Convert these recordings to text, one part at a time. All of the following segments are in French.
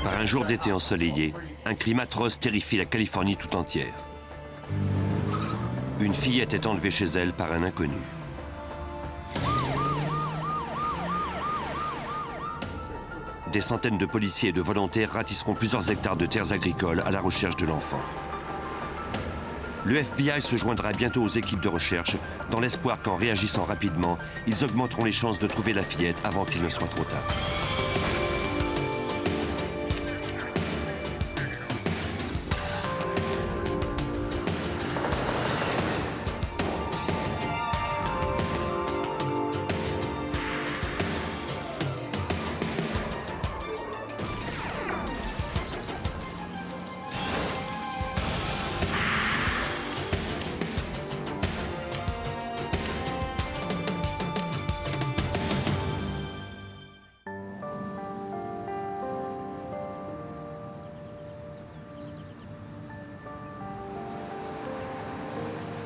Par un jour d'été ensoleillé, un crime atroce terrifie la Californie tout entière. Une fillette est enlevée chez elle par un inconnu. Des centaines de policiers et de volontaires ratisseront plusieurs hectares de terres agricoles à la recherche de l'enfant. Le FBI se joindra bientôt aux équipes de recherche dans l'espoir qu'en réagissant rapidement, ils augmenteront les chances de trouver la fillette avant qu'il ne soit trop tard.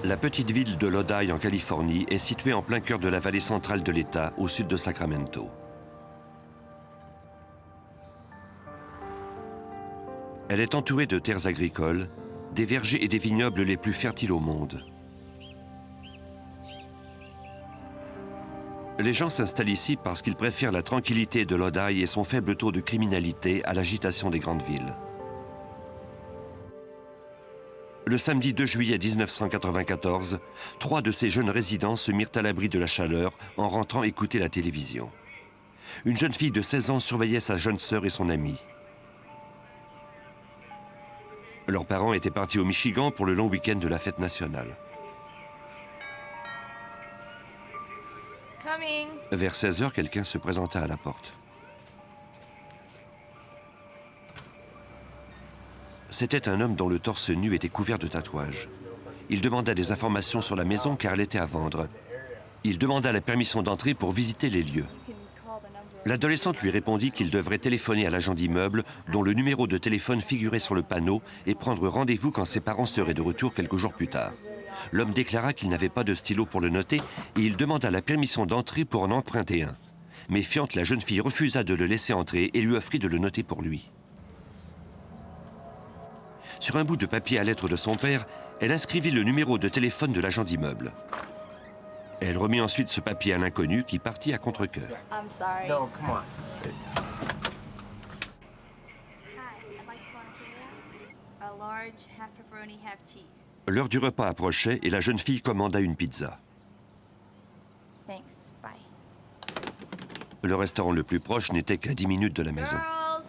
La petite ville de Lodi en Californie est située en plein cœur de la vallée centrale de l'État, au sud de Sacramento. Elle est entourée de terres agricoles, des vergers et des vignobles les plus fertiles au monde. Les gens s'installent ici parce qu'ils préfèrent la tranquillité de Lodi et son faible taux de criminalité à l'agitation des grandes villes. Le samedi 2 juillet 1994, 3 de ces jeunes résidents se mirent à l'abri de la chaleur en rentrant écouter la télévision. Une jeune fille de 16 ans surveillait sa jeune sœur et son amie. Leurs parents étaient partis au Michigan pour le long week-end de la fête nationale. Coming. Vers 16 h, quelqu'un se présenta à la porte. C'était un homme dont le torse nu était couvert de tatouages. Il demanda des informations sur la maison car elle était à vendre. Il demanda la permission d'entrer pour visiter les lieux. L'adolescente lui répondit qu'il devrait téléphoner à l'agent d'immeuble dont le numéro de téléphone figurait sur le panneau et prendre rendez-vous quand ses parents seraient de retour quelques jours plus tard. L'homme déclara qu'il n'avait pas de stylo pour le noter et il demanda la permission d'entrer pour en emprunter un. Méfiante, la jeune fille refusa de le laisser entrer et lui offrit de le noter pour lui. Sur un bout de papier à lettres de son père, elle inscrivit le numéro de téléphone de l'agent d'immeuble. Elle remit ensuite ce papier à l'inconnu qui partit à contre-cœur. I'm sorry. No, come on. Hi, I'd like to go on a carryout. A large, half pepperoni, half cheese. L'heure du repas approchait et la jeune fille commanda une pizza. Thanks. Bye. Le restaurant le plus proche n'était qu'à 10 minutes de la maison. Girls,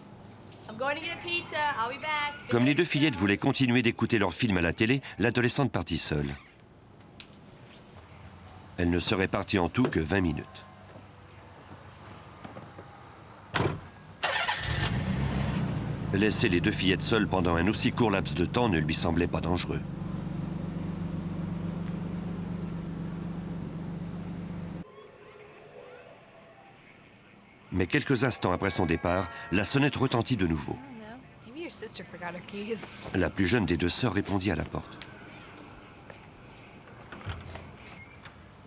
I'm going to get a pizza. I'll be back. Comme les deux fillettes voulaient continuer d'écouter leur film à la télé, l'adolescente partit seule. Elle ne serait partie en tout que 20 minutes. Laisser les deux fillettes seules pendant un aussi court laps de temps ne lui semblait pas dangereux. Mais quelques instants après son départ, la sonnette retentit de nouveau. I don't know. Maybe your sister forgot her keys. La plus jeune des deux sœurs répondit à la porte.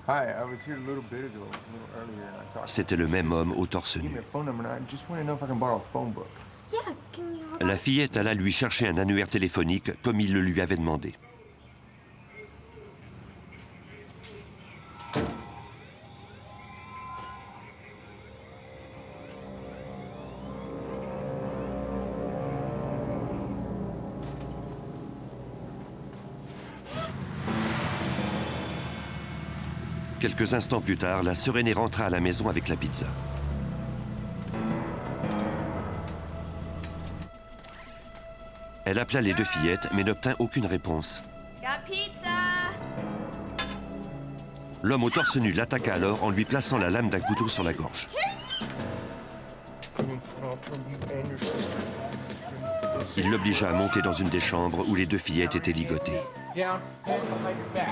Hi, I was here a little bit ago, a little earlier, and I talked. C'était le même homme au torse Give me nu. a phone number, and I just want to know if I can borrow a phone book. Yeah, can you hold on? La fillette alla lui chercher un annuaire téléphonique comme il le lui avait demandé. Quelques instants plus tard, la sœur aînée rentra à la maison avec la pizza. Elle appela les deux fillettes, mais n'obtint aucune réponse. Got pizza. L'homme au torse nu l'attaqua alors en lui plaçant la lame d'un couteau sur la gorge. Il l'obligea à monter dans une des chambres où les deux fillettes étaient ligotées. Down, hands behind your back.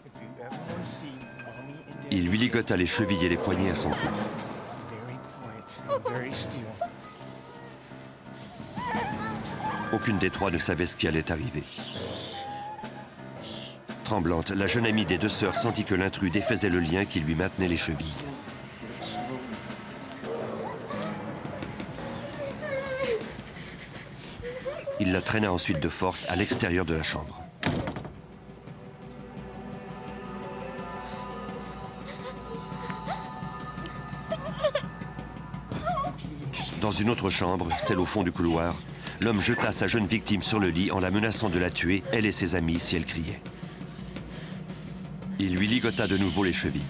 If you ever want to see mommy and daddy, Il lui ligota les chevilles et les poignets à son cou. very quiet and very still. Aucune des trois ne savait ce qui allait arriver. Tremblante, la jeune amie des deux sœurs sentit que l'intrus défaisait le lien qui lui maintenait les chevilles. Il la traîna ensuite de force à l'extérieur de la chambre. Dans une autre chambre, celle au fond du couloir, l'homme jeta sa jeune victime sur le lit en la menaçant de la tuer, elle et ses amis, si elle criait. Il lui ligota de nouveau les chevilles.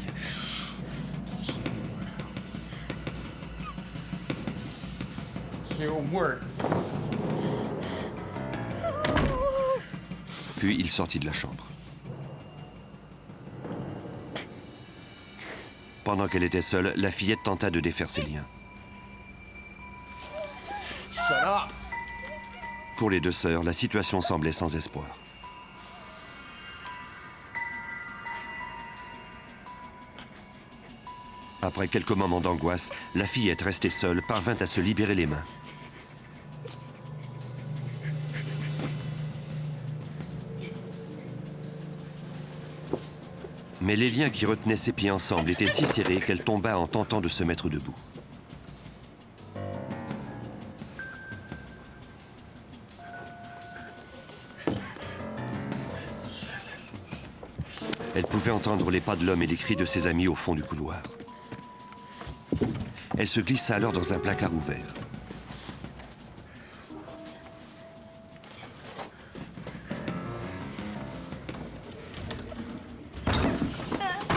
Puis il sortit de la chambre. Pendant qu'elle était seule, la fillette tenta de défaire ses liens. Pour les deux sœurs, la situation semblait sans espoir. Après quelques moments d'angoisse, la fillette restée seule parvint à se libérer les mains. Mais les liens qui retenaient ses pieds ensemble étaient si serrés qu'elle tomba en tentant de se mettre debout. Elle pouvait entendre les pas de l'homme et les cris de ses amis au fond du couloir. Elle se glissa alors dans un placard ouvert.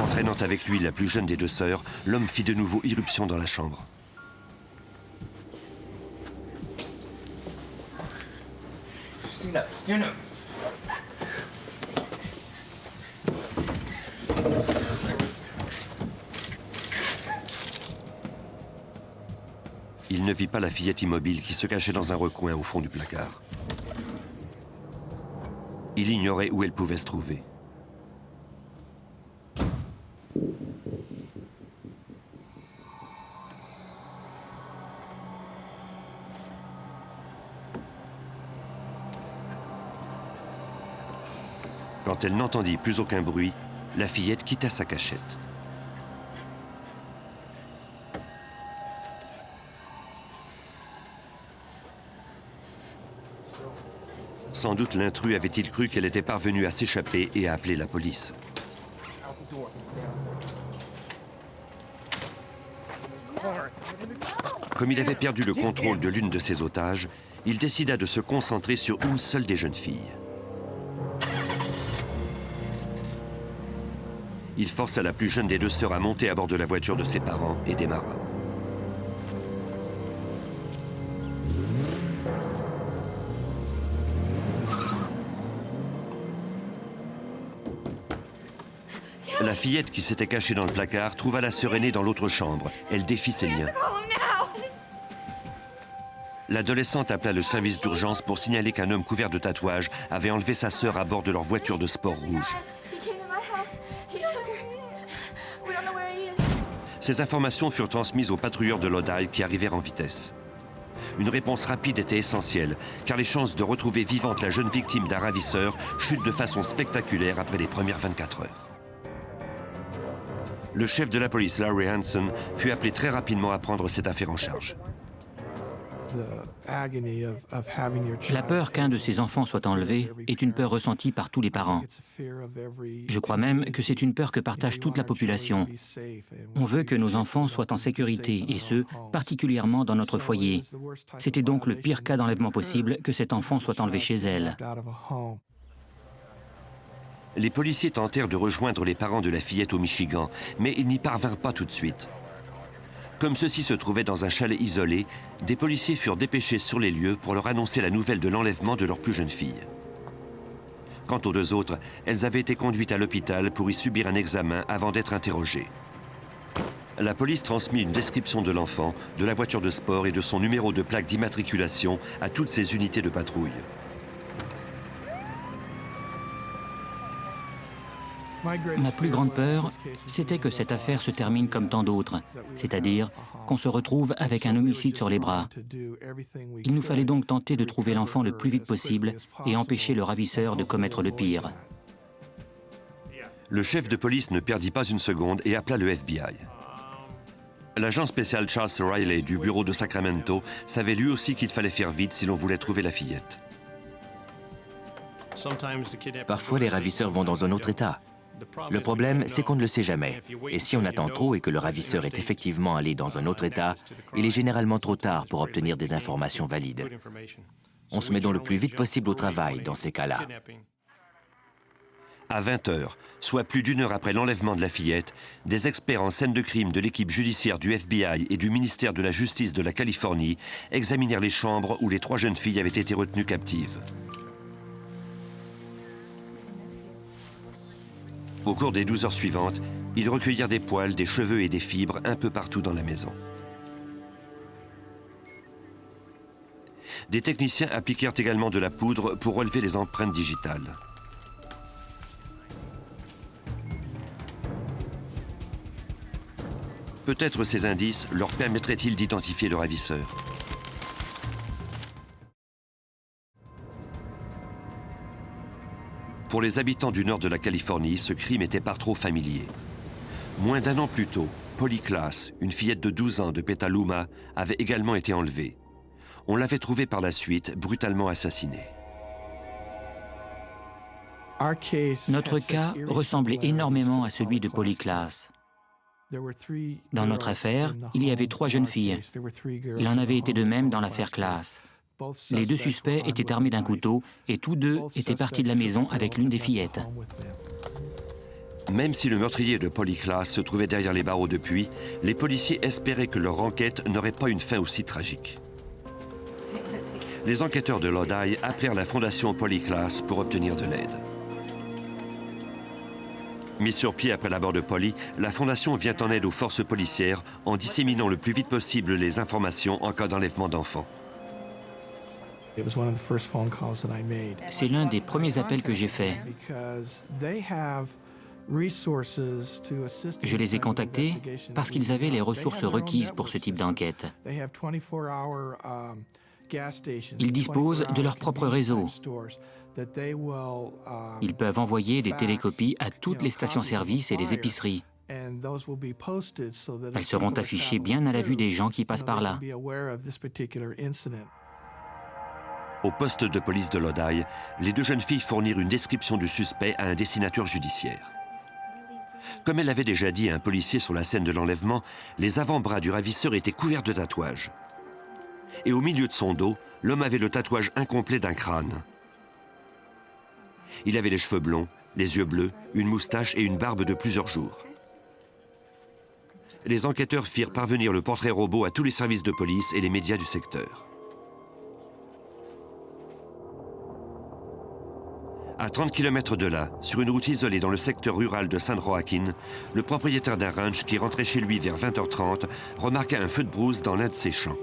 Entraînant avec lui la plus jeune des deux sœurs, l'homme fit de nouveau irruption dans la chambre. Stand up, stand up. Il ne vit pas la fillette immobile qui se cachait dans un recoin au fond du placard. Il ignorait où elle pouvait se trouver. Quand elle n'entendit plus aucun bruit, la fillette quitta sa cachette. Sans doute l'intrus avait-il cru qu'elle était parvenue à s'échapper et à appeler la police. Comme il avait perdu le contrôle de l'une de ses otages, il décida de se concentrer sur une seule des jeunes filles. Il força la plus jeune des deux sœurs à monter à bord de la voiture de ses parents et démarra. La fillette qui s'était cachée dans le placard trouva la sœur aînée dans l'autre chambre. Elle défit ses liens. L'adolescente appela le service d'urgence pour signaler qu'un homme couvert de tatouages avait enlevé sa sœur à bord de leur voiture de sport rouge. Ces informations furent transmises aux patrouilleurs de Lodi qui arrivèrent en vitesse. Une réponse rapide était essentielle, car les chances de retrouver vivante la jeune victime d'un ravisseur chutent de façon spectaculaire après les premières 24 heures. Le chef de la police, Larry Hanson, fut appelé très rapidement à prendre cette affaire en charge. La peur qu'un de ses enfants soit enlevé est une peur ressentie par tous les parents. Je crois même que c'est une peur que partage toute la population. On veut que nos enfants soient en sécurité, et ce, particulièrement dans notre foyer. C'était donc le pire cas d'enlèvement possible que cet enfant soit enlevé chez elle. Les policiers tentèrent de rejoindre les parents de la fillette au Michigan, mais ils n'y parvinrent pas tout de suite. Comme ceux-ci se trouvaient dans un chalet isolé, des policiers furent dépêchés sur les lieux pour leur annoncer la nouvelle de l'enlèvement de leur plus jeune fille. Quant aux deux autres, elles avaient été conduites à l'hôpital pour y subir un examen avant d'être interrogées. La police transmit une description de l'enfant, de la voiture de sport et de son numéro de plaque d'immatriculation à toutes ces unités de patrouille. Ma plus grande peur, c'était que cette affaire se termine comme tant d'autres, c'est-à-dire qu'on se retrouve avec un homicide sur les bras. Il nous fallait donc tenter de trouver l'enfant le plus vite possible et empêcher le ravisseur de commettre le pire. Le chef de police ne perdit pas une seconde et appela le FBI. L'agent spécial Charles Riley du bureau de Sacramento savait lui aussi qu'il fallait faire vite si l'on voulait trouver la fillette. Parfois, les ravisseurs vont dans un autre État. Le problème, c'est qu'on ne le sait jamais. Et si on attend trop et que le ravisseur est effectivement allé dans un autre État, il est généralement trop tard pour obtenir des informations valides. On se met donc le plus vite possible au travail dans ces cas-là. À 20 h, soit plus d'1 heure après l'enlèvement de la fillette, des experts en scène de crime de l'équipe judiciaire du FBI et du ministère de la Justice de la Californie examinèrent les chambres où les 3 jeunes filles avaient été retenues captives. Au cours des 12 heures suivantes, ils recueillirent des poils, des cheveux et des fibres un peu partout dans la maison. Des techniciens appliquèrent également de la poudre pour relever les empreintes digitales. Peut-être ces indices leur permettraient-ils d'identifier le ravisseur. Pour les habitants du nord de la Californie, ce crime était par trop familier. Moins d'1 an plus tôt, Polly Klaas, une fillette de 12 ans de Petaluma, avait également été enlevée. On l'avait trouvée par la suite brutalement assassinée. Notre cas ressemblait énormément à celui de Polly Klaas. Dans notre affaire, il y avait 3 jeunes filles. Il en avait été de même dans l'affaire Klaas. Les 2 suspects étaient armés d'un couteau et tous 2 étaient partis de la maison avec l'une des fillettes. Même si le meurtrier de Polly Klaas se trouvait derrière les barreaux depuis, les policiers espéraient que leur enquête n'aurait pas une fin aussi tragique. Les enquêteurs de Lodi appelèrent la fondation Polly Klaas pour obtenir de l'aide. Mise sur pied après la mort de Polly, la fondation vient en aide aux forces policières en disséminant le plus vite possible les informations en cas d'enlèvement d'enfants. C'est l'un des premiers appels que j'ai faits. Je les ai contactés parce qu'ils avaient les ressources requises pour ce type d'enquête. Ils disposent de leur propre réseau. Ils peuvent envoyer des télécopies à toutes les stations-service et les épiceries. Elles seront affichées bien à la vue des gens qui passent par là. Au poste de police de Lodi, les 2 jeunes filles fournirent une description du suspect à un dessinateur judiciaire. Comme elle l'avait déjà dit à un policier sur la scène de l'enlèvement, les avant-bras du ravisseur étaient couverts de tatouages. Et au milieu de son dos, l'homme avait le tatouage incomplet d'un crâne. Il avait les cheveux blonds, les yeux bleus, une moustache et une barbe de plusieurs jours. Les enquêteurs firent parvenir le portrait robot à tous les services de police et les médias du secteur. À 30 km de là, sur une route isolée dans le secteur rural de San Joaquin, le propriétaire d'un ranch qui rentrait chez lui vers 20 h 30 remarqua un feu de brousse dans l'un de ses champs.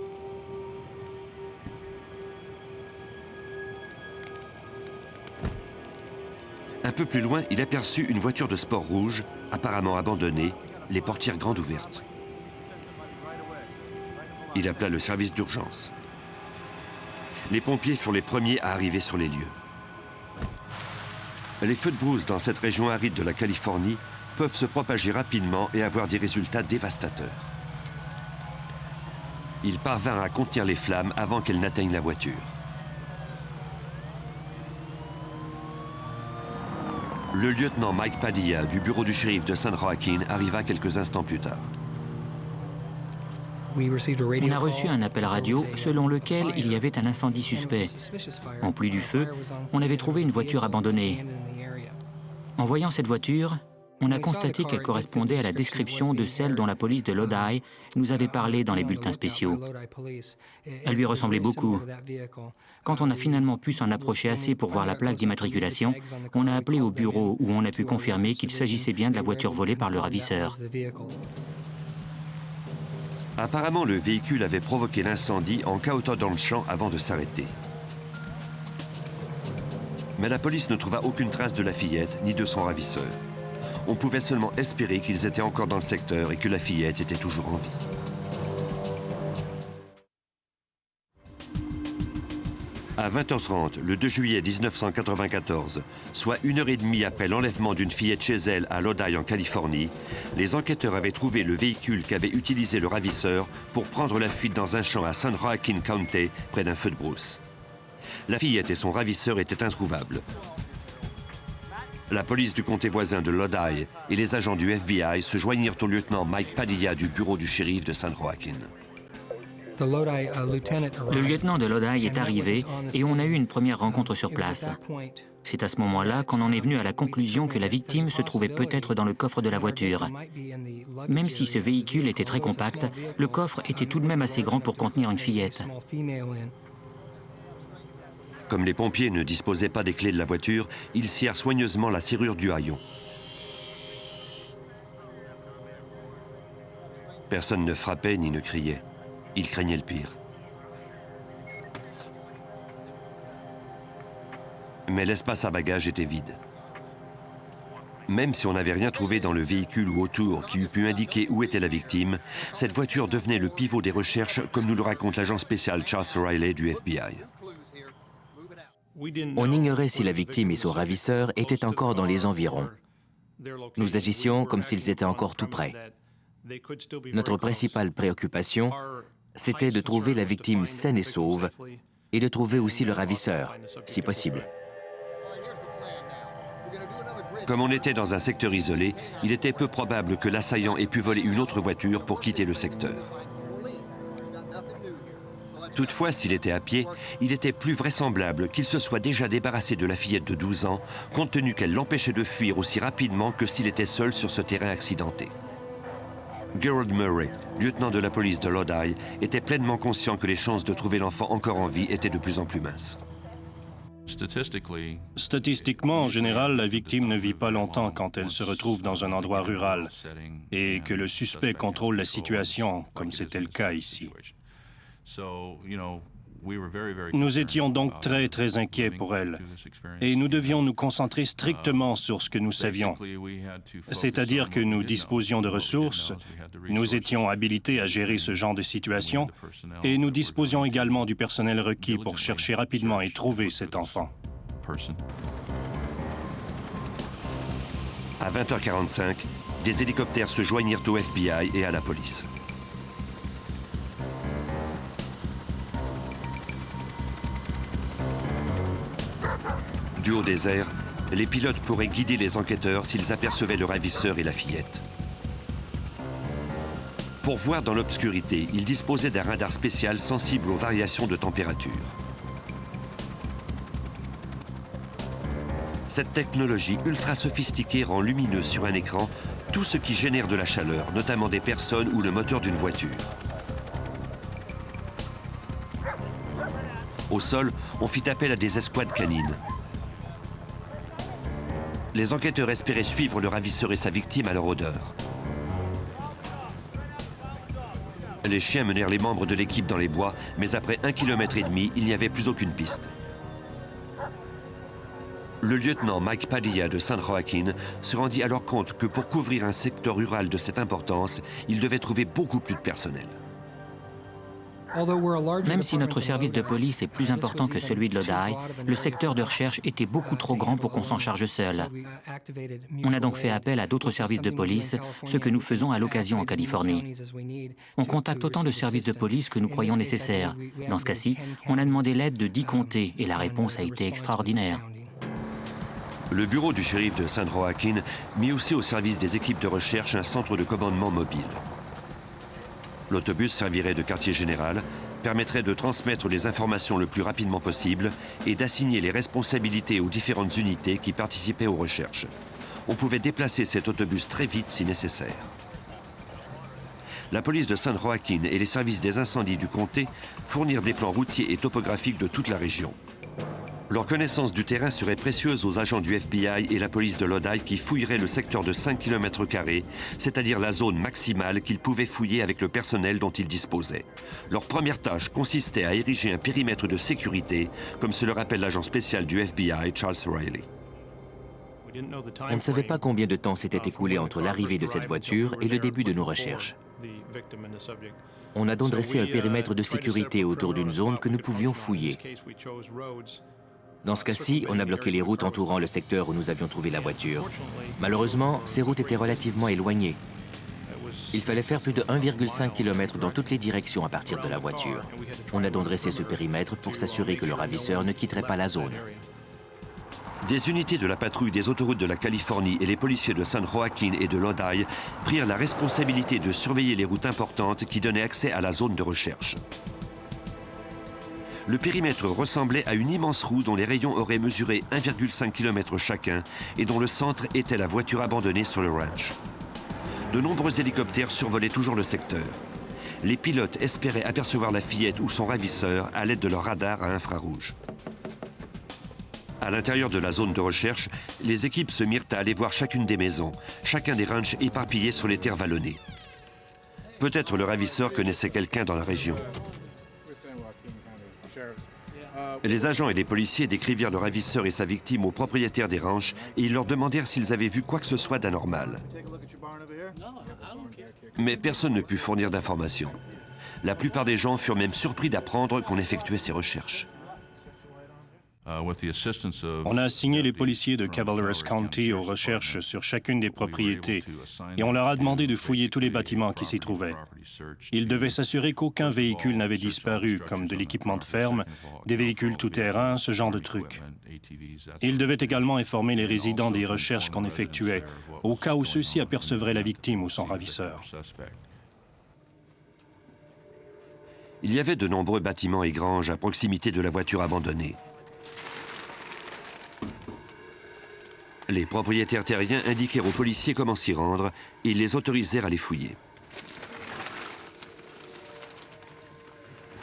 Un peu plus loin, il aperçut une voiture de sport rouge, apparemment abandonnée, les portières grandes ouvertes. Il appela le service d'urgence. Les pompiers furent les premiers à arriver sur les lieux. Les feux de brousse dans cette région aride de la Californie peuvent se propager rapidement et avoir des résultats dévastateurs. Ils parvinrent à contenir les flammes avant qu'elles n'atteignent la voiture. Le lieutenant Mike Padilla du bureau du shérif de San Joaquin arriva quelques instants plus tard. On a reçu un appel radio selon lequel il y avait un incendie suspect. En plus du feu, on avait trouvé une voiture abandonnée. En voyant cette voiture, on a constaté qu'elle correspondait à la description de celle dont la police de Lodi nous avait parlé dans les bulletins spéciaux. Elle lui ressemblait beaucoup. Quand on a finalement pu s'en approcher assez pour voir la plaque d'immatriculation, on a appelé au bureau où on a pu confirmer qu'il s'agissait bien de la voiture volée par le ravisseur. Apparemment, le véhicule avait provoqué l'incendie en cahotant dans le champ avant de s'arrêter. Mais la police ne trouva aucune trace de la fillette ni de son ravisseur. On pouvait seulement espérer qu'ils étaient encore dans le secteur et que la fillette était toujours en vie. À 20 h 30, le 2 juillet 1994, soit 1h30 après l'enlèvement d'une fillette chez elle à Lodi en Californie, les enquêteurs avaient trouvé le véhicule qu'avait utilisé le ravisseur pour prendre la fuite dans un champ à San Joaquin County, près d'un feu de brousse. La fillette et son ravisseur étaient introuvables. La police du comté voisin de Lodi et les agents du FBI se joignirent au lieutenant Mike Padilla du bureau du shérif de San Joaquin. Le lieutenant de Lodi est arrivé et on a eu une première rencontre sur place. C'est à ce moment-là qu'on en est venu à la conclusion que la victime se trouvait peut-être dans le coffre de la voiture. Même si ce véhicule était très compact, le coffre était tout de même assez grand pour contenir une fillette. Comme les pompiers ne disposaient pas des clés de la voiture, ils scièrent soigneusement la serrure du haillon. Personne ne frappait ni ne criait. Ils craignaient le pire. Mais l'espace à bagages était vide. Même si on n'avait rien trouvé dans le véhicule ou autour qui eût pu indiquer où était la victime, cette voiture devenait le pivot des recherches, comme nous le raconte l'agent spécial Charles Riley du FBI. On ignorait si la victime et son ravisseur étaient encore dans les environs. Nous agissions comme s'ils étaient encore tout près. Notre principale préoccupation, c'était de trouver la victime saine et sauve et de trouver aussi le ravisseur, si possible. Comme on était dans un secteur isolé, il était peu probable que l'assaillant ait pu voler une autre voiture pour quitter le secteur. Toutefois, s'il était à pied, il était plus vraisemblable qu'il se soit déjà débarrassé de la fillette de 12 ans, compte tenu qu'elle l'empêchait de fuir aussi rapidement que s'il était seul sur ce terrain accidenté. Gerald Murray, lieutenant de la police de Lodi, était pleinement conscient que les chances de trouver l'enfant encore en vie étaient de plus en plus minces. Statistiquement, en général, la victime ne vit pas longtemps quand elle se retrouve dans un endroit rural et que le suspect contrôle la situation, comme c'était le cas ici. Nous étions donc très inquiets pour elle et nous devions nous concentrer strictement sur ce que nous savions. C'est-à-dire que nous disposions de ressources, nous étions habilités à gérer ce genre de situation et nous disposions également du personnel requis pour chercher rapidement et trouver cet enfant. À 20h45, des hélicoptères se joignirent au FBI et à la police. Du haut des airs, les pilotes pourraient guider les enquêteurs s'ils apercevaient le ravisseur et la fillette. Pour voir dans l'obscurité, ils disposaient d'un radar spécial sensible aux variations de température. Cette technologie ultra sophistiquée rend lumineux sur un écran tout ce qui génère de la chaleur, notamment des personnes ou le moteur d'une voiture. Au sol, on fit appel à des escouades canines. Les enquêteurs espéraient suivre le ravisseur et sa victime à leur odeur. Les chiens menèrent les membres de l'équipe dans les bois, mais après 1,5 km, il n'y avait plus aucune piste. Le lieutenant Mike Padilla de San Joaquin se rendit alors compte que pour couvrir un secteur rural de cette importance, il devait trouver beaucoup plus de personnel. Même si notre service de police est plus important que celui de Lodi, le secteur de recherche était beaucoup trop grand pour qu'on s'en charge seul. On a donc fait appel à d'autres services de police, ce que nous faisons à l'occasion en Californie. On contacte autant de services de police que nous croyons nécessaires. Dans ce cas-ci, on a demandé l'aide de 10 comtés et la réponse a été extraordinaire. Le bureau du shérif de San Joaquin mit aussi au service des équipes de recherche un centre de commandement mobile. L'autobus servirait de quartier général, permettrait de transmettre les informations le plus rapidement possible et d'assigner les responsabilités aux différentes unités qui participaient aux recherches. On pouvait déplacer cet autobus très vite si nécessaire. La police de San Joaquin et les services des incendies du comté fournirent des plans routiers et topographiques de toute la région. Leur connaissance du terrain serait précieuse aux agents du FBI et la police de Lodi qui fouilleraient le secteur de 5 km², c'est-à-dire la zone maximale qu'ils pouvaient fouiller avec le personnel dont ils disposaient. Leur première tâche consistait à ériger un périmètre de sécurité, comme se le rappelle l'agent spécial du FBI, Charles Riley. On ne savait pas combien de temps s'était écoulé entre l'arrivée de cette voiture et le début de nos recherches. On a donc dressé un périmètre de sécurité autour d'une zone que nous pouvions fouiller. Dans ce cas-ci, on a bloqué les routes entourant le secteur où nous avions trouvé la voiture. Malheureusement, ces routes étaient relativement éloignées. Il fallait faire plus de 1,5 km dans toutes les directions à partir de la voiture. On a donc dressé ce périmètre pour s'assurer que le ravisseur ne quitterait pas la zone. Des unités de la patrouille des autoroutes de la Californie et les policiers de San Joaquin et de Lodi prirent la responsabilité de surveiller les routes importantes qui donnaient accès à la zone de recherche. Le périmètre ressemblait à une immense roue dont les rayons auraient mesuré 1,5 km chacun et dont le centre était la voiture abandonnée sur le ranch. De nombreux hélicoptères survolaient toujours le secteur. Les pilotes espéraient apercevoir la fillette ou son ravisseur à l'aide de leur radar à infrarouge. À l'intérieur de la zone de recherche, les équipes se mirent à aller voir chacune des maisons, chacun des ranchs éparpillés sur les terres vallonnées. Peut-être le ravisseur connaissait quelqu'un dans la région. Les agents et les policiers décrivirent le ravisseur et sa victime aux propriétaires des ranchs et ils leur demandèrent s'ils avaient vu quoi que ce soit d'anormal. Mais personne ne put fournir d'informations. La plupart des gens furent même surpris d'apprendre qu'on effectuait ces recherches. On a assigné les policiers de Cabarrus County aux recherches sur chacune des propriétés et on leur a demandé de fouiller tous les bâtiments qui s'y trouvaient. Ils devaient s'assurer qu'aucun véhicule n'avait disparu, comme de l'équipement de ferme, des véhicules tout-terrain, ce genre de trucs. Ils devaient également informer les résidents des recherches qu'on effectuait, au cas où ceux-ci apercevraient la victime ou son ravisseur. Il y avait de nombreux bâtiments et granges à proximité de la voiture abandonnée. Les propriétaires terriens indiquèrent aux policiers comment s'y rendre et ils les autorisèrent à les fouiller.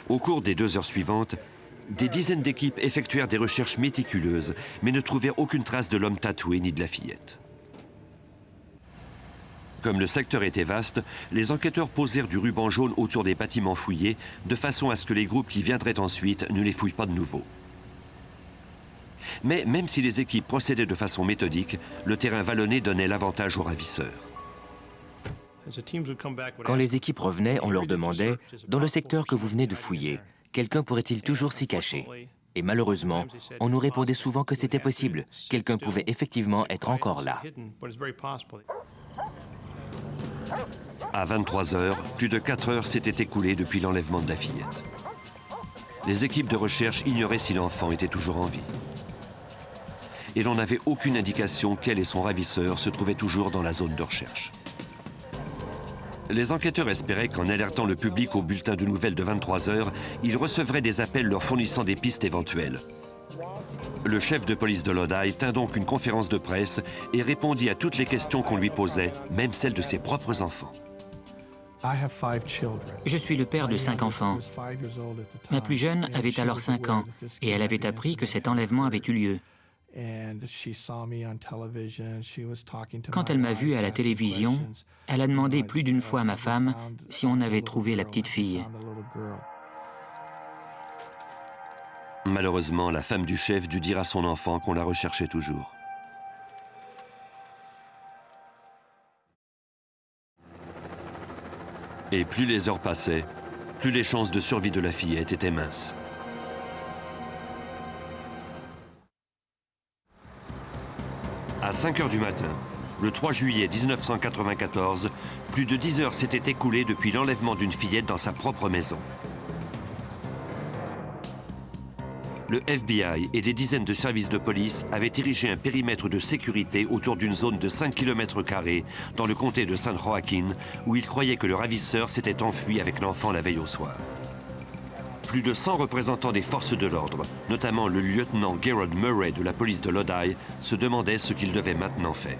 Au cours des 2 heures suivantes, des dizaines d'équipes effectuèrent des recherches méticuleuses, mais ne trouvèrent aucune trace de l'homme tatoué ni de la fillette. Comme le secteur était vaste, les enquêteurs posèrent du ruban jaune autour des bâtiments fouillés, de façon à ce que les groupes qui viendraient ensuite ne les fouillent pas de nouveau. Mais même si les équipes procédaient de façon méthodique, le terrain vallonné donnait l'avantage aux ravisseurs. Quand les équipes revenaient, on leur demandait « Dans le secteur que vous venez de fouiller, quelqu'un pourrait-il toujours s'y cacher ?» Et malheureusement, on nous répondait souvent que c'était possible. Quelqu'un pouvait effectivement être encore là. À 23 heures, plus de 4 heures s'étaient écoulées depuis l'enlèvement de la fillette. Les équipes de recherche ignoraient si l'enfant était toujours en vie. Et l'on n'avait aucune indication qu'elle et son ravisseur se trouvaient toujours dans la zone de recherche. Les enquêteurs espéraient qu'en alertant le public au bulletin de nouvelles de 23 heures, ils recevraient des appels leur fournissant des pistes éventuelles. Le chef de police de Lodi tint donc une conférence de presse et répondit à toutes les questions qu'on lui posait, même celles de ses propres enfants. Je suis le père de 5 enfants. Ma plus jeune avait alors 5 ans et elle avait appris que cet enlèvement avait eu lieu. Quand elle m'a vu à la télévision, elle a demandé plus d'une fois à ma femme si on avait trouvé la petite fille. Malheureusement, la femme du chef dut dire à son enfant qu'on la recherchait toujours. Et plus les heures passaient, plus les chances de survie de la fillette étaient minces. À 5 heures du matin, le 3 juillet 1994, plus de 10 heures s'étaient écoulées depuis l'enlèvement d'une fillette dans sa propre maison. Le FBI et des dizaines de services de police avaient érigé un périmètre de sécurité autour d'une zone de 5 km² dans le comté de San Joaquin, où ils croyaient que le ravisseur s'était enfui avec l'enfant la veille au soir. Plus de 100 représentants des forces de l'ordre, notamment le lieutenant Gerard Murray de la police de Lodi, se demandaient ce qu'ils devaient maintenant faire.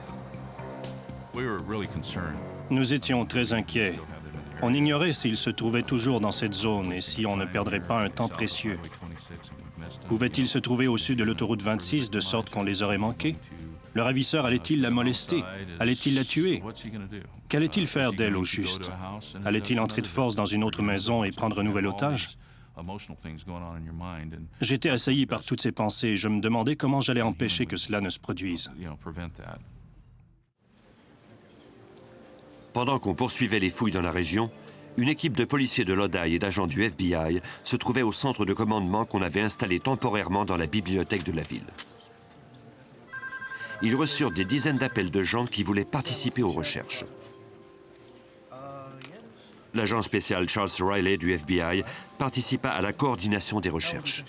Nous étions très inquiets. On ignorait s'il se trouvait toujours dans cette zone et si on ne perdrait pas un temps précieux. Pouvait-il se trouver au sud de l'autoroute 26 de sorte qu'on les aurait manqués? Le ravisseur allait-il la molester? Allait-il la tuer? Qu'allait-il faire d'elle au juste? Allait-il entrer de force dans une autre maison et prendre un nouvel otage? J'étais assailli par toutes ces pensées et je me demandais comment j'allais empêcher que cela ne se produise. Pendant qu'on poursuivait les fouilles dans la région, une équipe de policiers de Lodi et d'agents du FBI se trouvait au centre de commandement qu'on avait installé temporairement dans la bibliothèque de la ville. Ils reçurent des dizaines d'appels de gens qui voulaient participer aux recherches. L'agent spécial Charles Riley du FBI participa à la coordination des recherches.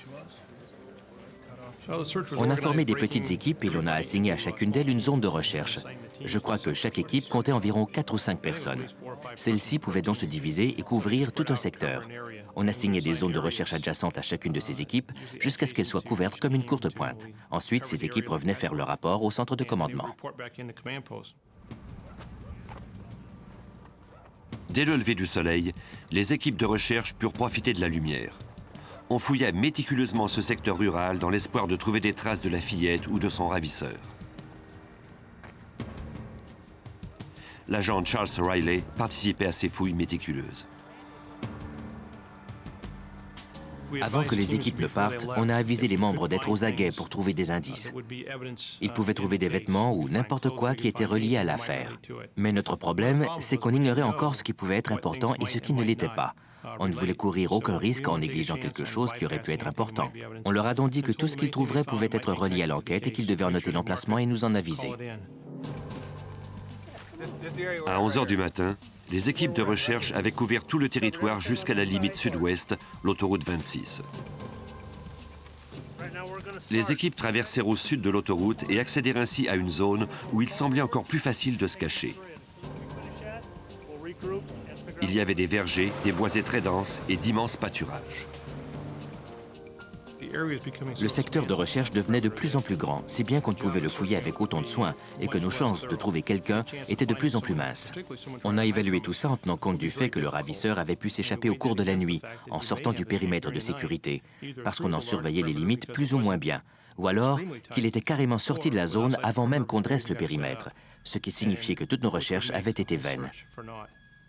On a formé des petites équipes et l'on a assigné à chacune d'elles une zone de recherche. Je crois que chaque équipe comptait environ 4 ou 5 personnes. Celles-ci pouvaient donc se diviser et couvrir tout un secteur. On assignait des zones de recherche adjacentes à chacune de ces équipes jusqu'à ce qu'elles soient couvertes comme une courte pointe. Ensuite, ces équipes revenaient faire leur rapport au centre de commandement. Dès le lever du soleil, les équipes de recherche purent profiter de la lumière. On fouilla méticuleusement ce secteur rural dans l'espoir de trouver des traces de la fillette ou de son ravisseur. L'agent Charles Riley participait à ces fouilles méticuleuses. Avant que les équipes ne partent, on a avisé les membres d'être aux aguets pour trouver des indices. Ils pouvaient trouver des vêtements ou n'importe quoi qui était relié à l'affaire. Mais notre problème, c'est qu'on ignorait encore ce qui pouvait être important et ce qui ne l'était pas. On ne voulait courir aucun risque en négligeant quelque chose qui aurait pu être important. On leur a donc dit que tout ce qu'ils trouveraient pouvait être relié à l'enquête et qu'ils devaient en noter l'emplacement et nous en aviser. À 11 h du matin, les équipes de recherche avaient couvert tout le territoire jusqu'à la limite sud-ouest, l'autoroute 26. Les équipes traversèrent au sud de l'autoroute et accédèrent ainsi à une zone où il semblait encore plus facile de se cacher. Il y avait des vergers, des boisés très denses et d'immenses pâturages. Le secteur de recherche devenait de plus en plus grand, si bien qu'on ne pouvait le fouiller avec autant de soin et que nos chances de trouver quelqu'un étaient de plus en plus minces. On a évalué tout ça en tenant compte du fait que le ravisseur avait pu s'échapper au cours de la nuit, en sortant du périmètre de sécurité, parce qu'on en surveillait les limites plus ou moins bien, ou alors qu'il était carrément sorti de la zone avant même qu'on dresse le périmètre, ce qui signifiait que toutes nos recherches avaient été vaines.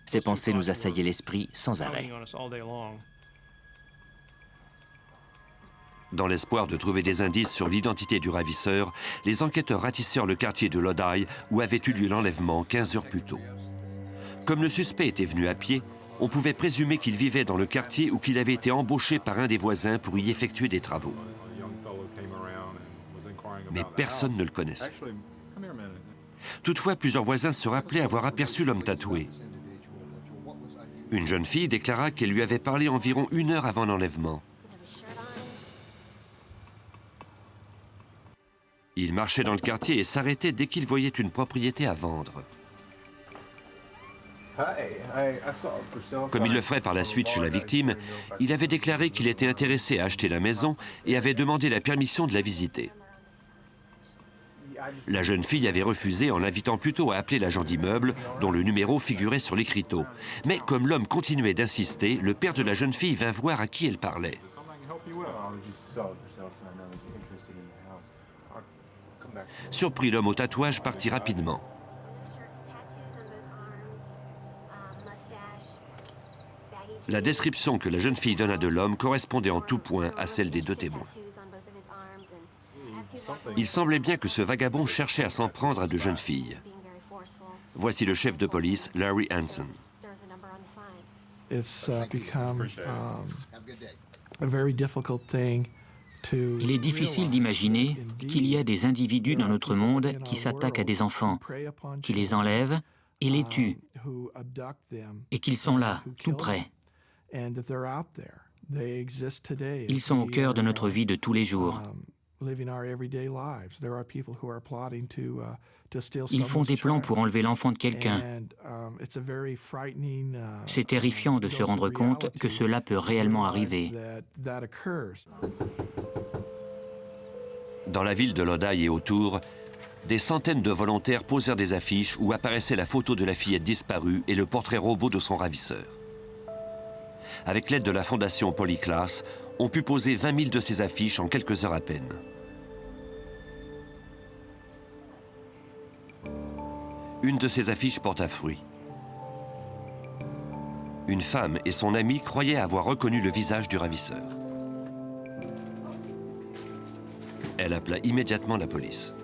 Ces pensées nous assaillaient l'esprit sans arrêt. Dans l'espoir de trouver des indices sur l'identité du ravisseur, les enquêteurs ratissèrent le quartier de Lodi où avait eu lieu l'enlèvement 15 heures plus tôt. Comme le suspect était venu à pied, on pouvait présumer qu'il vivait dans le quartier ou qu'il avait été embauché par un des voisins pour y effectuer des travaux. Mais personne ne le connaissait. Toutefois, plusieurs voisins se rappelaient avoir aperçu l'homme tatoué. Une jeune fille déclara qu'elle lui avait parlé environ 1 heure avant l'enlèvement. Il marchait dans le quartier et s'arrêtait dès qu'il voyait une propriété à vendre. Comme il le ferait par la suite chez la victime, il avait déclaré qu'il était intéressé à acheter la maison et avait demandé la permission de la visiter. La jeune fille avait refusé en l'invitant plutôt à appeler l'agent d'immeuble dont le numéro figurait sur l'écriteau. Mais comme l'homme continuait d'insister, le père de la jeune fille vint voir à qui elle parlait. Surpris, l'homme au tatouage partit rapidement. La description que la jeune fille donna de l'homme correspondait en tout point à celle des deux témoins. Il semblait bien que ce vagabond cherchait à s'en prendre à de jeunes filles. Voici le chef de police, Larry Hansen. Il est difficile d'imaginer qu'il y a des individus dans notre monde qui s'attaquent à des enfants, qui les enlèvent et les tuent, et qu'ils sont là, tout près. Ils sont au cœur de notre vie de tous les jours. Ils font des plans pour enlever l'enfant de quelqu'un. C'est terrifiant de se rendre compte que cela peut réellement arriver. Dans la ville de Lodi et autour, des centaines de volontaires posèrent des affiches où apparaissait la photo de la fillette disparue et le portrait robot de son ravisseur. Avec l'aide de la fondation Polyclass, on put poser 20 000 de ces affiches en quelques heures à peine. Une de ces affiches porta fruit. Une femme et son amie croyaient avoir reconnu le visage du ravisseur. Elle appela immédiatement la police.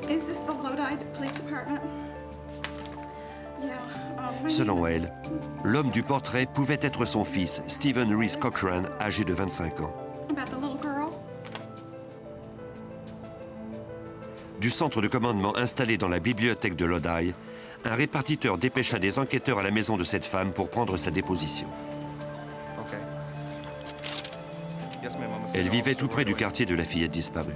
Is this the Lodi Police Department? Selon elle, l'homme du portrait pouvait être son fils, Stephen Reese Cochran, âgé de 25 ans. Du centre de commandement installé dans la bibliothèque de Lodi, Un répartiteur dépêcha des enquêteurs à la maison de cette femme pour prendre sa déposition. Elle vivait tout près du quartier de la fillette disparue.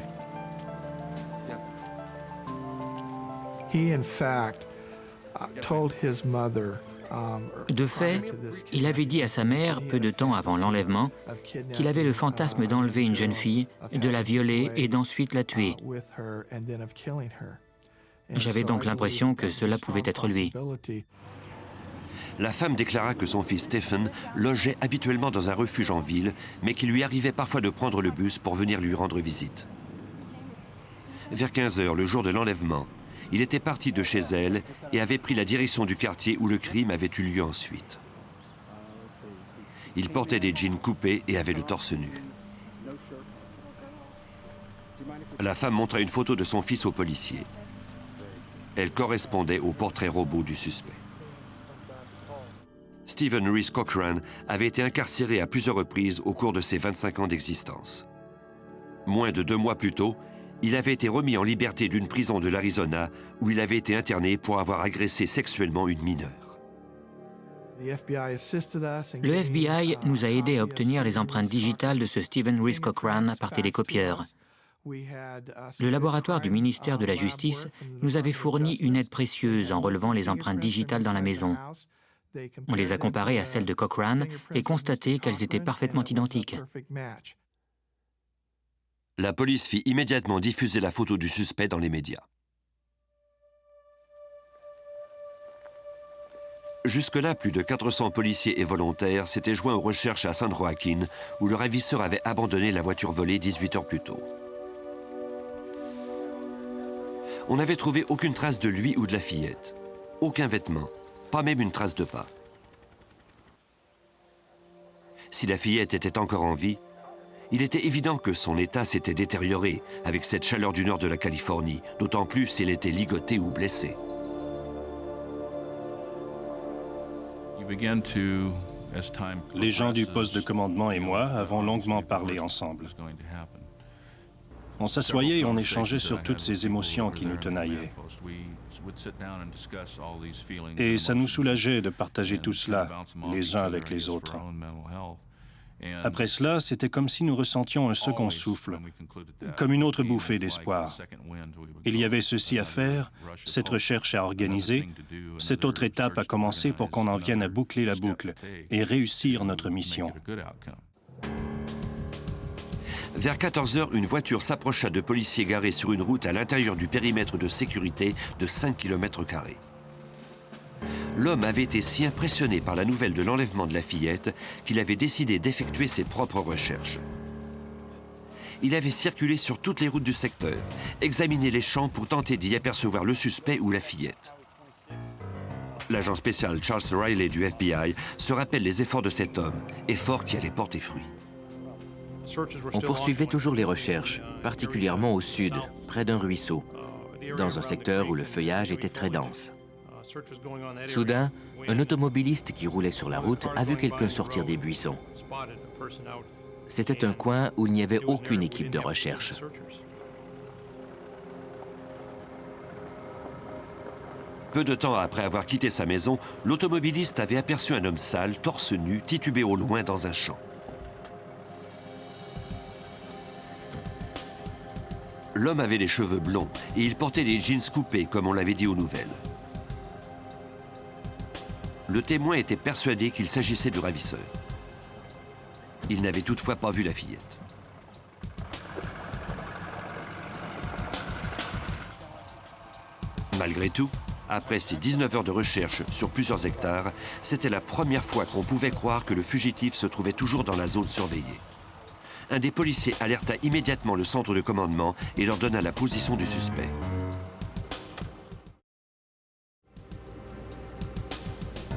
De fait, il avait dit à sa mère, peu de temps avant l'enlèvement, qu'il avait le fantasme d'enlever une jeune fille, de la violer et d'ensuite la tuer. J'avais donc l'impression que cela pouvait être lui. La femme déclara que son fils Stephen logeait habituellement dans un refuge en ville, mais qu'il lui arrivait parfois de prendre le bus pour venir lui rendre visite. Vers 15 h, le jour de l'enlèvement, il était parti de chez elle et avait pris la direction du quartier où le crime avait eu lieu ensuite. Il portait des jeans coupés et avait le torse nu. La femme montra une photo de son fils au policier. Elle correspondait au portrait robot du suspect. Stephen Reese Cochran avait été incarcéré à plusieurs reprises au cours de ses 25 ans d'existence. Moins de 2 mois plus tôt, il avait été remis en liberté d'une prison de l'Arizona où il avait été interné pour avoir agressé sexuellement une mineure. Le FBI nous a aidés à obtenir les empreintes digitales de ce Stephen Reese Cochran par télécopieur. Le laboratoire du ministère de la Justice nous avait fourni une aide précieuse en relevant les empreintes digitales dans la maison. On les a comparées à celles de Cochran et constaté qu'elles étaient parfaitement identiques. La police fit immédiatement diffuser la photo du suspect dans les médias. Jusque-là, plus de 400 policiers et volontaires s'étaient joints aux recherches à San Joaquin, où le ravisseur avait abandonné la voiture volée 18 heures plus tôt. On n'avait trouvé aucune trace de lui ou de la fillette. Aucun vêtement, pas même une trace de pas. Si la fillette était encore en vie, il était évident que son état s'était détérioré avec cette chaleur du nord de la Californie, d'autant plus s'il était ligoté ou blessé. Les gens du poste de commandement et moi avons longuement parlé ensemble. On s'assoyait et on échangeait sur toutes ces émotions qui nous tenaillaient. Et ça nous soulageait de partager tout cela, les uns avec les autres. Après cela, c'était comme si nous ressentions un second souffle, comme une autre bouffée d'espoir. Il y avait ceci à faire, cette recherche à organiser, cette autre étape à commencer pour qu'on en vienne à boucler la boucle et réussir notre mission. Vers 14 h, une voiture s'approcha de policiers garés sur une route à l'intérieur du périmètre de sécurité de 5 km². L'homme avait été si impressionné par la nouvelle de l'enlèvement de la fillette qu'il avait décidé d'effectuer ses propres recherches. Il avait circulé sur toutes les routes du secteur, examiné les champs pour tenter d'y apercevoir le suspect ou la fillette. L'agent spécial Charles Riley du FBI se rappelle les efforts de cet homme, efforts qui allaient porter fruit. On poursuivait toujours les recherches, particulièrement au sud, près d'un ruisseau, dans un secteur où le feuillage était très dense. Soudain, un automobiliste qui roulait sur la route a vu quelqu'un sortir des buissons. C'était un coin où il n'y avait aucune équipe de recherche. Peu de temps après avoir quitté sa maison, l'automobiliste avait aperçu un homme sale, torse nu, titubé au loin dans un champ. L'homme avait les cheveux blonds et il portait des jeans coupés, comme on l'avait dit aux nouvelles. Le témoin était persuadé qu'il s'agissait du ravisseur. Il n'avait toutefois pas vu la fillette. Malgré tout, après ces 19 heures de recherche sur plusieurs hectares, c'était la première fois qu'on pouvait croire que le fugitif se trouvait toujours dans la zone surveillée. Un des policiers alerta immédiatement le centre de commandement et leur donna la position du suspect.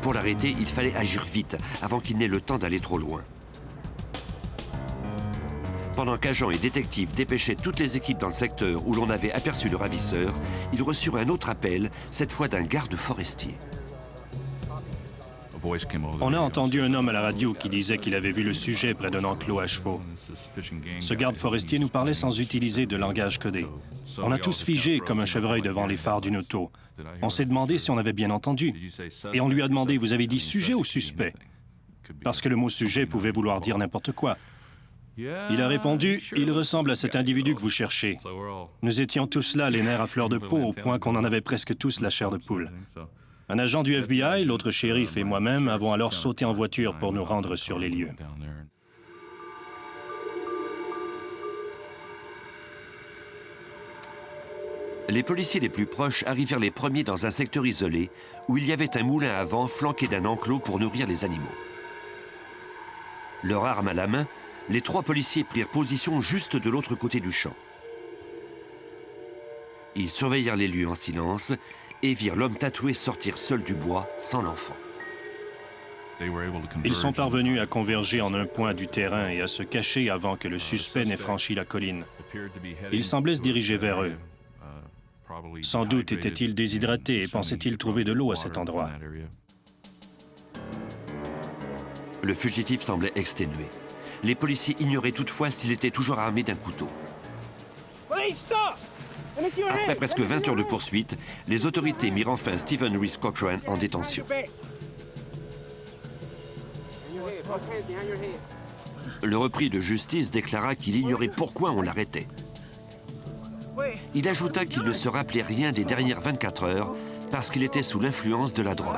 Pour l'arrêter, il fallait agir vite, avant qu'il n'ait le temps d'aller trop loin. Pendant qu'agents et détectives dépêchaient toutes les équipes dans le secteur où l'on avait aperçu le ravisseur, ils reçurent un autre appel, cette fois d'un garde forestier. On a entendu un homme à la radio qui disait qu'il avait vu le sujet près d'un enclos à chevaux. Ce garde forestier nous parlait sans utiliser de langage codé. On a tous figé comme un chevreuil devant les phares d'une auto. On s'est demandé si on avait bien entendu. Et on lui a demandé, vous avez dit sujet ou suspect? Parce que le mot sujet pouvait vouloir dire n'importe quoi. Il a répondu, il ressemble à cet individu que vous cherchez. Nous étions tous là, les nerfs à fleur de peau, au point qu'on en avait presque tous la chair de poule. Un agent du FBI, l'autre shérif et moi-même avons alors sauté en voiture pour nous rendre sur les lieux. Les policiers les plus proches arrivèrent les premiers dans un secteur isolé où il y avait un moulin à vent flanqué d'un enclos pour nourrir les animaux. Leur arme à la main, les 3 policiers prirent position juste de l'autre côté du champ. Ils surveillèrent les lieux en silence et virent l'homme tatoué sortir seul du bois, sans l'enfant. Ils sont parvenus à converger en un point du terrain et à se cacher avant que le suspect n'ait franchi la colline. Il semblait se diriger vers eux. Sans doute était-il déshydraté et pensait-il trouver de l'eau à cet endroit. Le fugitif semblait exténué. Les policiers ignoraient toutefois s'il était toujours armé d'un couteau. Après presque 20 heures de poursuite, les autorités mirent enfin Stephen Reese Cochran en détention. Le repris de justice déclara qu'il ignorait pourquoi on l'arrêtait. Il ajouta qu'il ne se rappelait rien des dernières 24 heures parce qu'il était sous l'influence de la drogue.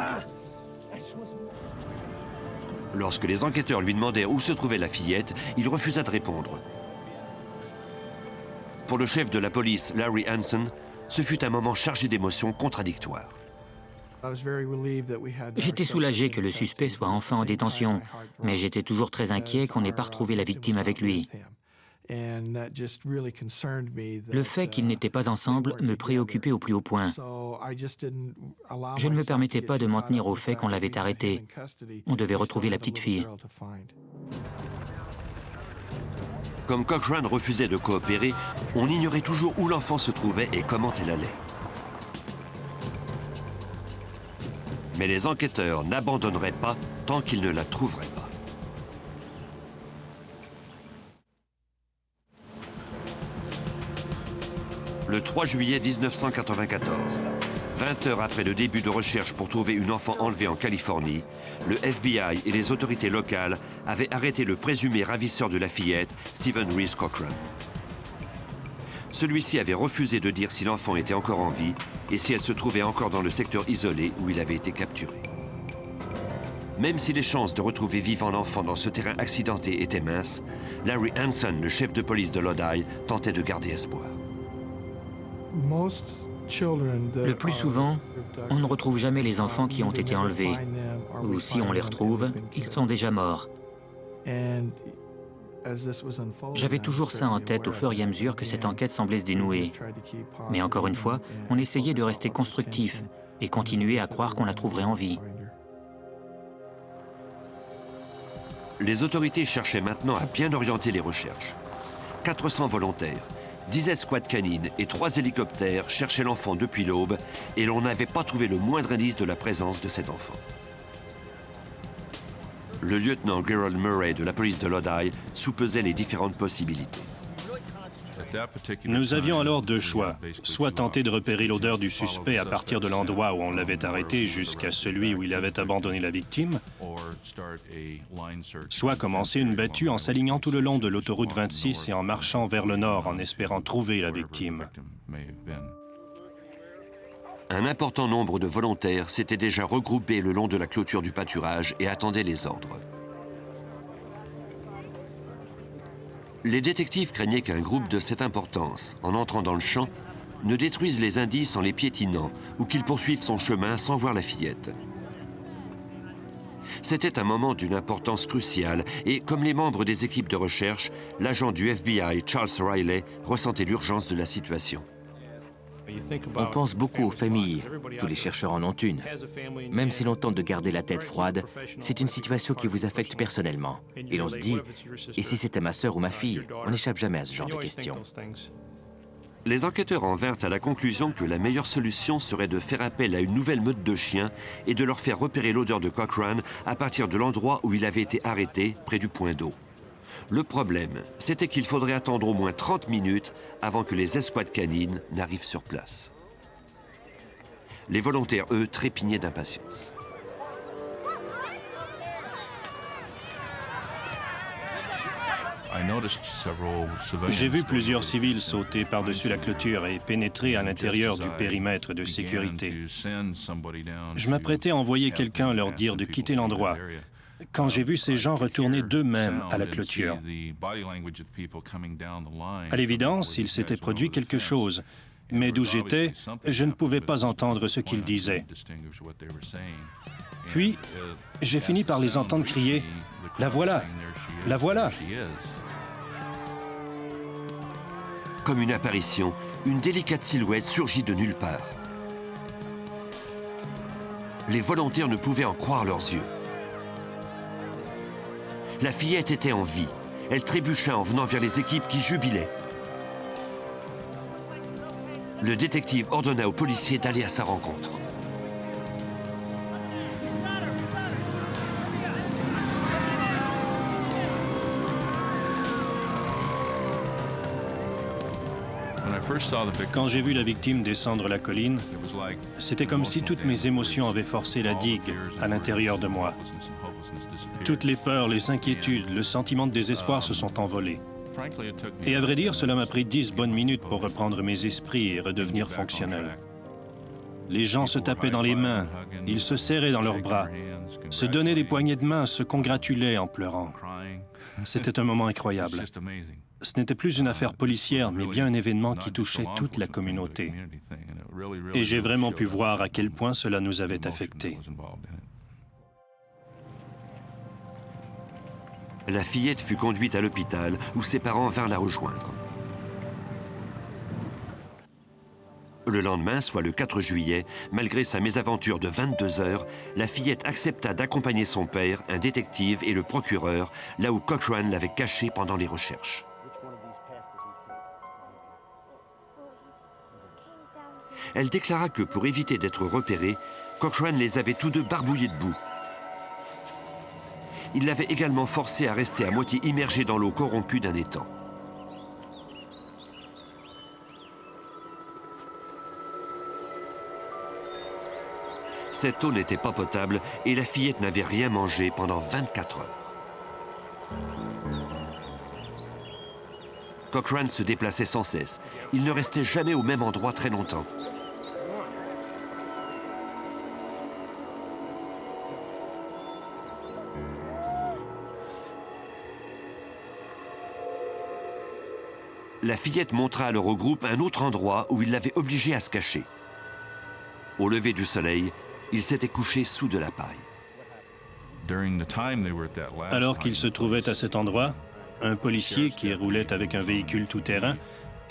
Lorsque les enquêteurs lui demandèrent où se trouvait la fillette, il refusa de répondre. Pour le chef de la police, Larry Hansen, ce fut un moment chargé d'émotions contradictoires. J'étais soulagé que le suspect soit enfin en détention, mais j'étais toujours très inquiet qu'on n'ait pas retrouvé la victime avec lui. Le fait qu'ils n'étaient pas ensemble me préoccupait au plus haut point. Je ne me permettais pas de m'en tenir au fait qu'on l'avait arrêté. On devait retrouver la petite fille. Comme Cochran refusait de coopérer, on ignorait toujours où l'enfant se trouvait et comment elle allait. Mais les enquêteurs n'abandonneraient pas tant qu'ils ne la trouveraient pas. Le 3 juillet 1994, 20 heures après le début de recherche pour trouver une enfant enlevée en Californie, le FBI et les autorités locales avaient arrêté le présumé ravisseur de la fillette, Stephen Reese Cochran. Celui-ci avait refusé de dire si l'enfant était encore en vie et si elle se trouvait encore dans le secteur isolé où il avait été capturé. Même si les chances de retrouver vivant l'enfant dans ce terrain accidenté étaient minces, Larry Hansen, le chef de police de Lodi, tentait de garder espoir. Le plus souvent, on ne retrouve jamais les enfants qui ont été enlevés. Ou si on les retrouve, ils sont déjà morts. J'avais toujours ça en tête au fur et à mesure que cette enquête semblait se dénouer. Mais encore une fois, on essayait de rester constructif et continuer à croire qu'on la trouverait en vie. Les autorités cherchaient maintenant à bien orienter les recherches. 400 volontaires, 10 escouades canines et 3 hélicoptères cherchaient l'enfant depuis l'aube et l'on n'avait pas trouvé le moindre indice de la présence de cet enfant. Le lieutenant Gerald Murray de la police de Lodi soupesait les différentes possibilités. Nous avions alors 2 choix, soit tenter de repérer l'odeur du suspect à partir de l'endroit où on l'avait arrêté jusqu'à celui où il avait abandonné la victime, soit commencer une battue en s'alignant tout le long de l'autoroute 26 et en marchant vers le nord en espérant trouver la victime. Un important nombre de volontaires s'étaient déjà regroupés le long de la clôture du pâturage et attendaient les ordres. Les détectives craignaient qu'un groupe de cette importance, en entrant dans le champ, ne détruise les indices en les piétinant ou qu'il poursuive son chemin sans voir la fillette. C'était un moment d'une importance cruciale et, comme les membres des équipes de recherche, l'agent du FBI, Charles Riley, ressentait l'urgence de la situation. On pense beaucoup aux familles. Tous les chercheurs en ont une. Même si l'on tente de garder la tête froide, c'est une situation qui vous affecte personnellement. Et l'on se dit, et si c'était ma sœur ou ma fille? On n'échappe jamais à ce genre de questions. Les enquêteurs en vinrent à la conclusion que la meilleure solution serait de faire appel à une nouvelle meute de chiens et de leur faire repérer l'odeur de Cochran à partir de l'endroit où il avait été arrêté, près du point d'eau. Le problème, c'était qu'il faudrait attendre au moins 30 minutes avant que les escouades canines n'arrivent sur place. Les volontaires, eux, trépignaient d'impatience. J'ai vu plusieurs civils sauter par-dessus la clôture et pénétrer à l'intérieur du périmètre de sécurité. Je m'apprêtais à envoyer quelqu'un leur dire de quitter l'endroit, quand j'ai vu ces gens retourner d'eux-mêmes à la clôture. À l'évidence, il s'était produit quelque chose, mais d'où j'étais, je ne pouvais pas entendre ce qu'ils disaient. Puis, j'ai fini par les entendre crier « La voilà! La voilà !» Comme une apparition, une délicate silhouette surgit de nulle part. Les volontaires ne pouvaient en croire leurs yeux. La fillette était en vie. Elle trébucha en venant vers les équipes qui jubilaient. Le détective ordonna aux policiers d'aller à sa rencontre. Quand j'ai vu la victime descendre la colline, c'était comme si toutes mes émotions avaient forcé la digue à l'intérieur de moi. Toutes les peurs, les inquiétudes, le sentiment de désespoir se sont envolés. Et à vrai dire, cela m'a pris 10 bonnes minutes pour reprendre mes esprits et redevenir fonctionnel. Les gens se tapaient dans les mains, ils se serraient dans leurs bras, se donnaient des poignées de main, se congratulaient en pleurant. C'était un moment incroyable. Ce n'était plus une affaire policière, mais bien un événement qui touchait toute la communauté. Et j'ai vraiment pu voir à quel point cela nous avait affectés. La fillette fut conduite à l'hôpital où ses parents vinrent la rejoindre. Le lendemain, soit le 4 juillet, malgré sa mésaventure de 22 heures, la fillette accepta d'accompagner son père, un détective et le procureur, là où Cochran l'avait caché pendant les recherches. Elle déclara que pour éviter d'être repérée, Cochran les avait tous deux barbouillés de boue. Il l'avait également forcé à rester à moitié immergé dans l'eau corrompue d'un étang. Cette eau n'était pas potable et la fillette n'avait rien mangé pendant 24 heures. Cochran se déplaçait sans cesse. Il ne restait jamais au même endroit très longtemps. La fillette montra alors au groupe un autre endroit où il l'avait obligé à se cacher. Au lever du soleil, il s'était couché sous de la paille. Alors qu'il se trouvait à cet endroit, un policier qui roulait avec un véhicule tout-terrain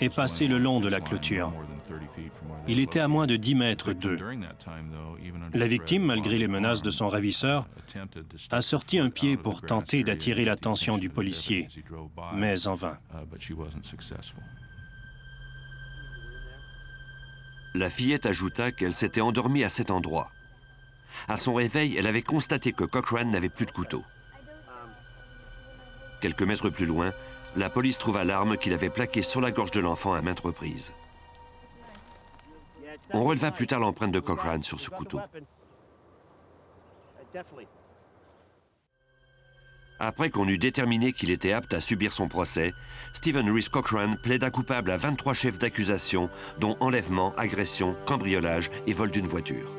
est passé le long de la clôture. Il était à moins de 10 mètres d'eux. La victime, malgré les menaces de son ravisseur, a sorti un pied pour tenter d'attirer l'attention du policier, mais en vain. La fillette ajouta qu'elle s'était endormie à cet endroit. À son réveil, elle avait constaté que Cochran n'avait plus de couteau. Quelques mètres plus loin, la police trouva l'arme qu'il avait plaquée sur la gorge de l'enfant à maintes reprises. On releva plus tard l'empreinte de Cochran sur ce couteau. Après qu'on eut déterminé qu'il était apte à subir son procès, Stephen Reese Cochran plaida coupable à 23 chefs d'accusation, dont enlèvement, agression, cambriolage et vol d'une voiture.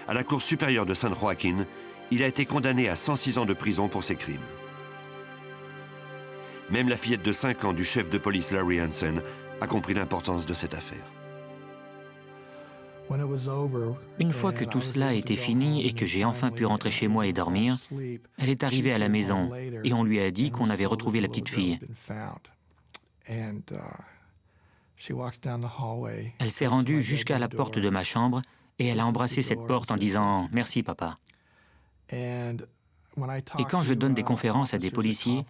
À la Cour supérieure de San Joaquin, il a été condamné à 106 ans de prison pour ses crimes. Même la fillette de 5 ans du chef de police Larry Hansen a compris l'importance de cette affaire. Une fois que tout cela était fini et que j'ai enfin pu rentrer chez moi et dormir, elle est arrivée à la maison et on lui a dit qu'on avait retrouvé la petite fille. Elle s'est rendue jusqu'à la porte de ma chambre et elle a embrassé cette porte en disant « Merci, papa ». Et quand je donne des conférences à des policiers,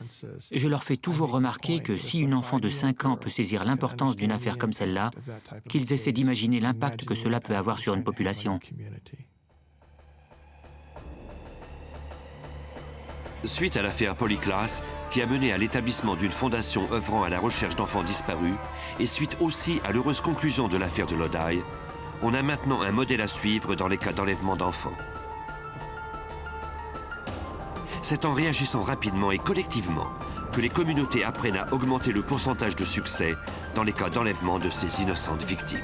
je leur fais toujours remarquer que si une enfant de 5 ans peut saisir l'importance d'une affaire comme celle-là, qu'ils essaient d'imaginer l'impact que cela peut avoir sur une population. Suite à l'affaire Polyclass, qui a mené à l'établissement d'une fondation œuvrant à la recherche d'enfants disparus, et suite aussi à l'heureuse conclusion de l'affaire de Lodi, on a maintenant un modèle à suivre dans les cas d'enlèvement d'enfants. C'est en réagissant rapidement et collectivement que les communautés apprennent à augmenter le pourcentage de succès dans les cas d'enlèvement de ces innocentes victimes.